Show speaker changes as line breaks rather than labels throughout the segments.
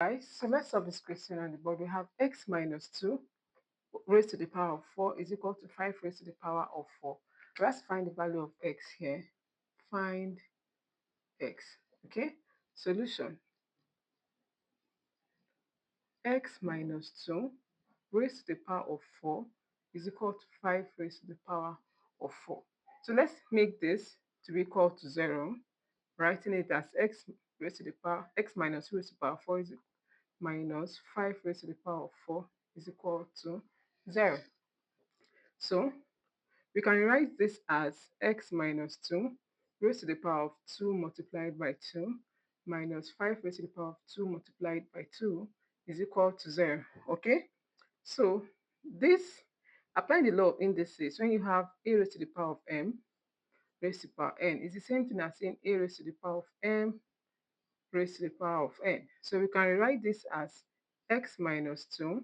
Right, so let's solve this question on the board. We have x minus 2 raised to the power of 4 is equal to 5 raised to the power of 4. Let's find the value of x here. Find x. Okay, solution. X minus 2 raised to the power of 4 is equal to 5 raised to the power of 4. So let's make this to be equal to 0, writing it as x raised to the power, x minus 2 raised to the power of 4 is minus 5 raised to the power of 4 is equal to 0. So we can write this as x minus 2 raised to the power of 2 multiplied by 2 minus 5 raised to the power of 2 multiplied by 2 is equal to 0. Okay? So this, applying the law of indices, when you have a raised to the power of m raised to the power n, is the same thing as saying a raised to the power of m raised to the power of n. So we can rewrite this as x minus 2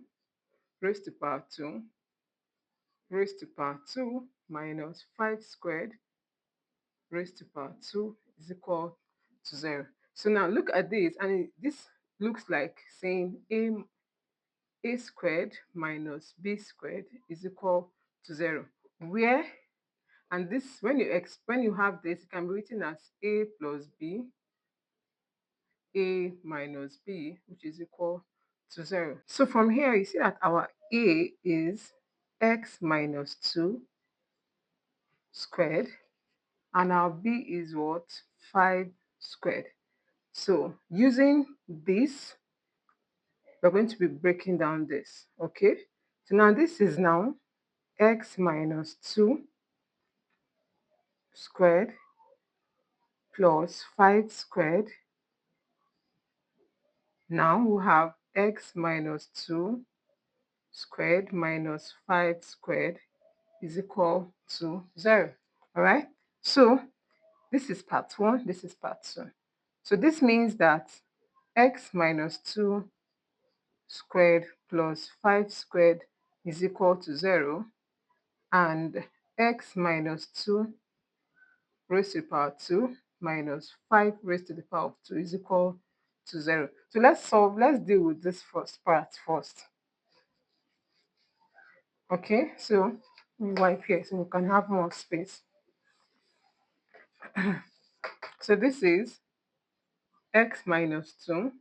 raised to the power 2 raised to the power 2 minus 5 squared raised to the power 2 is equal to 0. So now look at this, and this looks like saying a squared minus b squared is equal to 0. Where, and this, when you have this, it can be written as a plus b, a minus b, which is equal to 0. So from here, you see that our a is x minus 2 squared, and our b is what? 5 squared. So using this, we're going to be breaking down this. Okay, so now this is now x minus 2 squared plus 5 squared. Now we have x minus 2 squared minus 5 squared is equal to 0. All right, so this is part 1, this is part 2. So this means that x minus 2 squared plus 5 squared is equal to 0, and x minus 2 raised to the power 2 minus 5 raised to the power of 2 is equal to 0. So let's deal with this first part first. Okay, so we wipe here so we can have more space. So this is x minus 2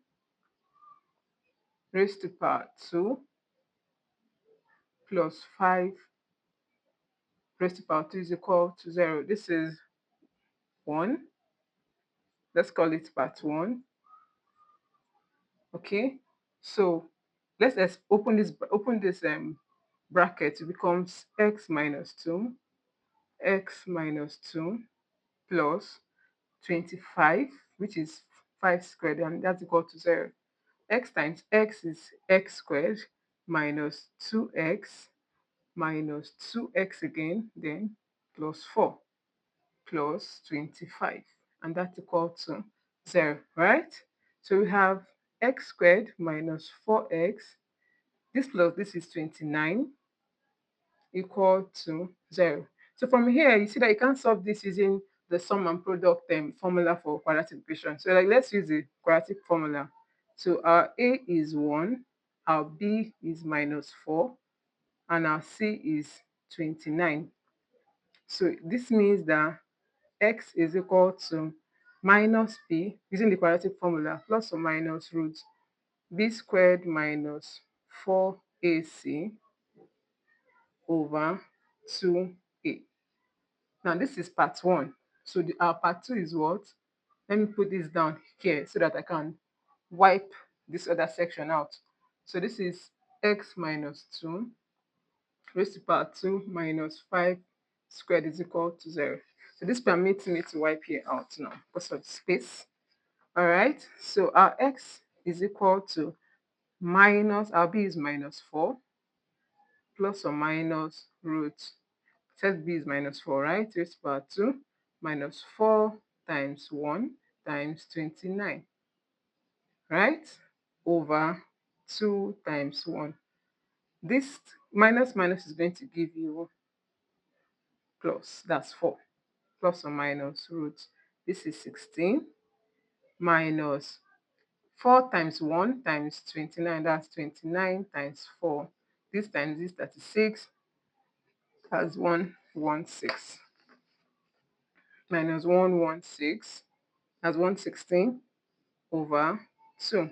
raised to the power 2 plus 5 raised to the power 2 is equal to 0. This is 1. Let's call it part 1. Okay, so let's open this bracket. It becomes x minus 2 plus 25, which is 5 squared, and that's equal to 0. X times x is x squared minus 2x minus 2x again, then plus 4 plus 25, and that's equal to 0, right? So we have x squared minus 4x, this plus this is 29, equal to 0. So from here, you see that you can solve this using the sum and product formula for quadratic equation. So like, let's use the quadratic formula. So our a is 1, our b is minus 4, and our c is 29. So this means that x is equal to minus b, using the quadratic formula, plus or minus root b squared minus 4ac over 2a. Now this is part 1. So our part 2 is what? Let me put this down here so that I can wipe this other section out. So this is x minus 2 raised to power 2 minus 5 squared is equal to 0. So this permits me to wipe here out now because of space. All right, so our x is equal to minus, our b is minus 4, plus or minus root, set b is minus 4, right? Raised to power 2 minus 4 times 1 times 29, right? Over 2 times 1. This minus minus is going to give you plus, that's 4, plus or minus root. This is 16 minus 4 times 1 times 29, that's 29 times 4. This times this, 36, that's 116. Minus 116, that's 116 over 2.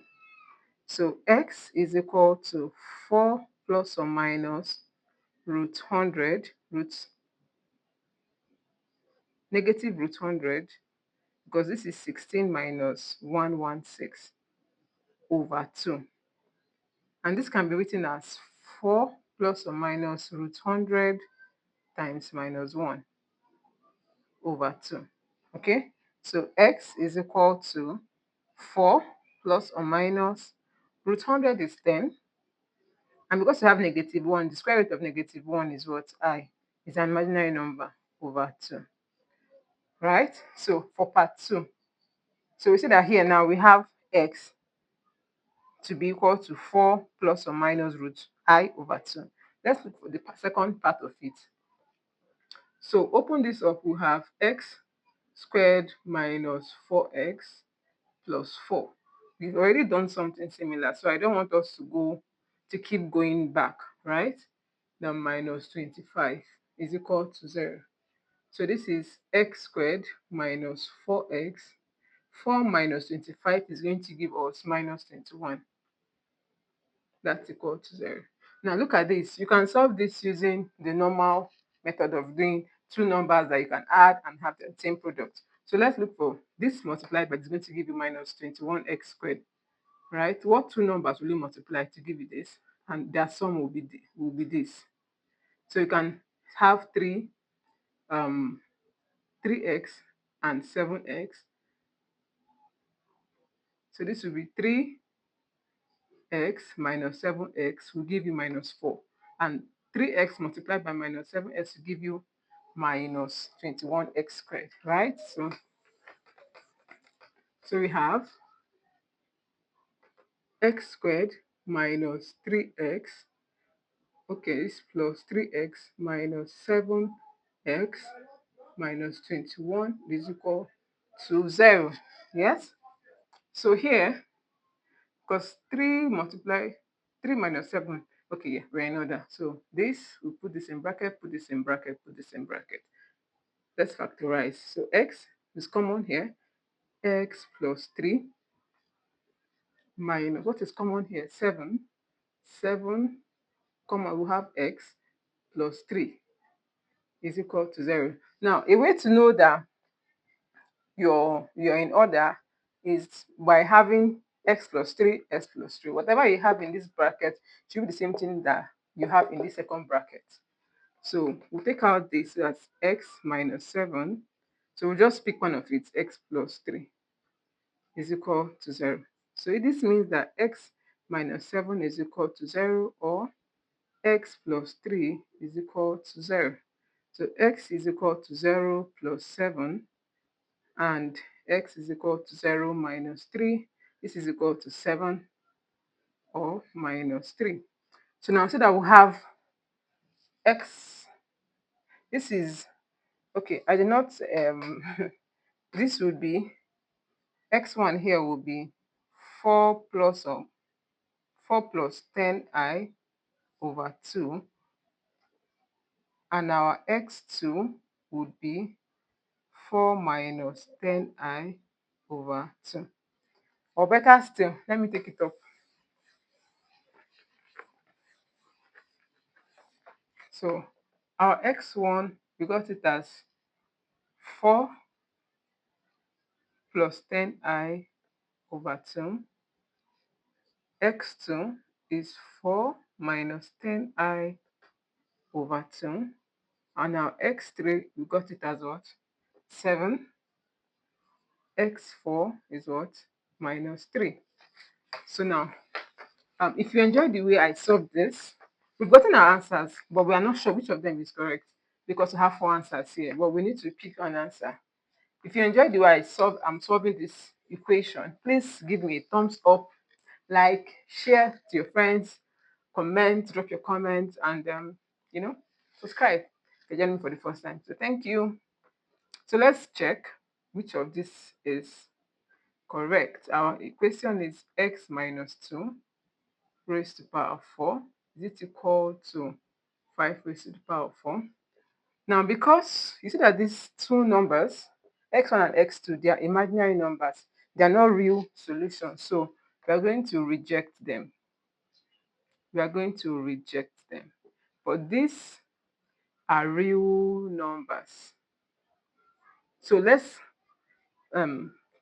So x is equal to 4 plus or minus root 100, negative root 100, because this is 16 minus 116 over 2. And this can be written as 4 plus or minus root 100 times minus 1 over 2. Okay? So x is equal to 4 plus or minus root 100 is 10. And because you have negative 1, the square root of negative 1 is what? I. Is an imaginary number over 2. Right? So for part 2, so we see that here now we have x to be equal to 4 plus or minus root I over 2. Let's look for the second part of it. So open this up, we have x squared minus 4x plus 4. We've already done something similar, so I don't want us to keep going back, right? Now minus 25 is equal to 0. So this is x squared minus 4x. 4 minus 25 is going to give us minus 21. That's equal to 0. Now look at this. You can solve this using the normal method of doing two numbers that you can add and have the same product. So let's look for this multiplied by, it's going to give you minus 21x squared, right? What two numbers will you multiply to give you this? And their sum will be this. So you can have 3x and 7x. So this will be 3x minus 7x will give you minus 4. And 3x multiplied by minus 7x will give you minus 21x squared, right? So we have x squared minus 3x, okay, is plus 3x minus 7x minus 21 is equal to 0. Yes? So here, because 3 minus 7, okay, yeah, we're in order. So this, we put this in bracket, put this in bracket, put this in bracket. Let's factorize. So x is common here, x plus 3 minus, what is common here? 7. 7, comma, we have x plus 3 is equal to 0. Now, a way to know that you're in order is by having x plus 3, x plus 3. Whatever you have in this bracket should be the same thing that you have in this second bracket. So we'll take out this, so that's x minus 7. So we'll just pick one of it, x plus 3 is equal to 0. So this means that x minus 7 is equal to 0, or x plus 3 is equal to 0. So x is equal to 0 plus 7, and x is equal to 0 minus 3. This is equal to 7 or minus 3. So now, so that we have x, this is, okay, I did not, this would be, x1 here will be 4 plus 10I over 2, and our x2 would be 4 minus 10I over 2. Or better still, let me take it up. So our x1, we got it as 4 plus 10I over 2. X2 is 4 minus 10I over 2. And now x3, we got it as what? 7. X4 is what? Minus 3. So now, if you enjoyed the way I solved this, we've gotten our answers, but we are not sure which of them is correct because we have 4 answers here, but we need to pick an answer. If you enjoyed the way I'm solving this equation, please give me a thumbs up, like, share to your friends, comment, drop your comments, and subscribe if you're joining me for the first time. So thank you. So let's check which of this is Correct. Our equation is x minus 2 raised to the power of 4. Is it equal to 5 raised to the power of 4? Now, because you see that these two numbers, x1 and x2, they are imaginary numbers. They are not real solutions. So we are going to reject them. We are going to reject them. But these are real numbers. So let's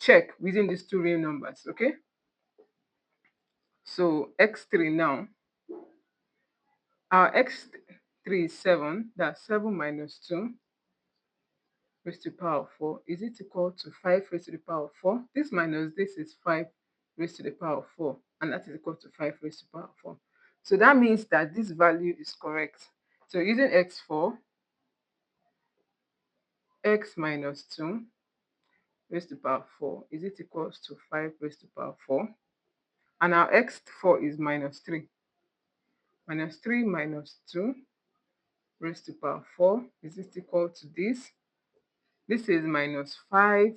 check within these two real numbers, okay? So x3 now, our x3 is 7, that's 7 minus 2 raised to the power of 4. Is it equal to 5 raised to the power of 4? This minus this is 5 raised to the power of 4, and that is equal to 5 raised to the power of 4. So that means that this value is correct. So using x4, x minus 2 raised to the power of 4, is it equals to 5 raised to the power of 4? And our x4 is minus 3. Minus 3 minus 2 raised to the power of 4, is it equal to this? This is minus 5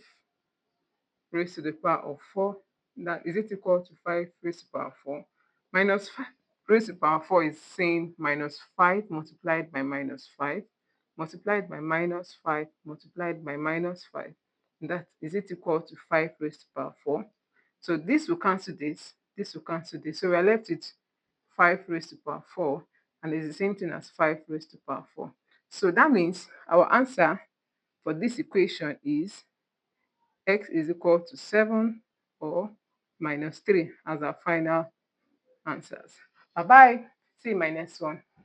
raised to the power of 4. That is it equal to 5 raised to the power of 4? Minus 5 raised to the power of 4 is saying minus 5 multiplied by minus 5 multiplied by minus 5 multiplied by minus 5. That is it equal to 5 raised to the power of 4? So this will cancel this will cancel this. So we are left with 5 raised to the power of 4, and it's the same thing as 5 raised to the power of 4. So that means our answer for this equation is x is equal to 7 or minus 3 as our final answers. Bye bye. See you in my next one.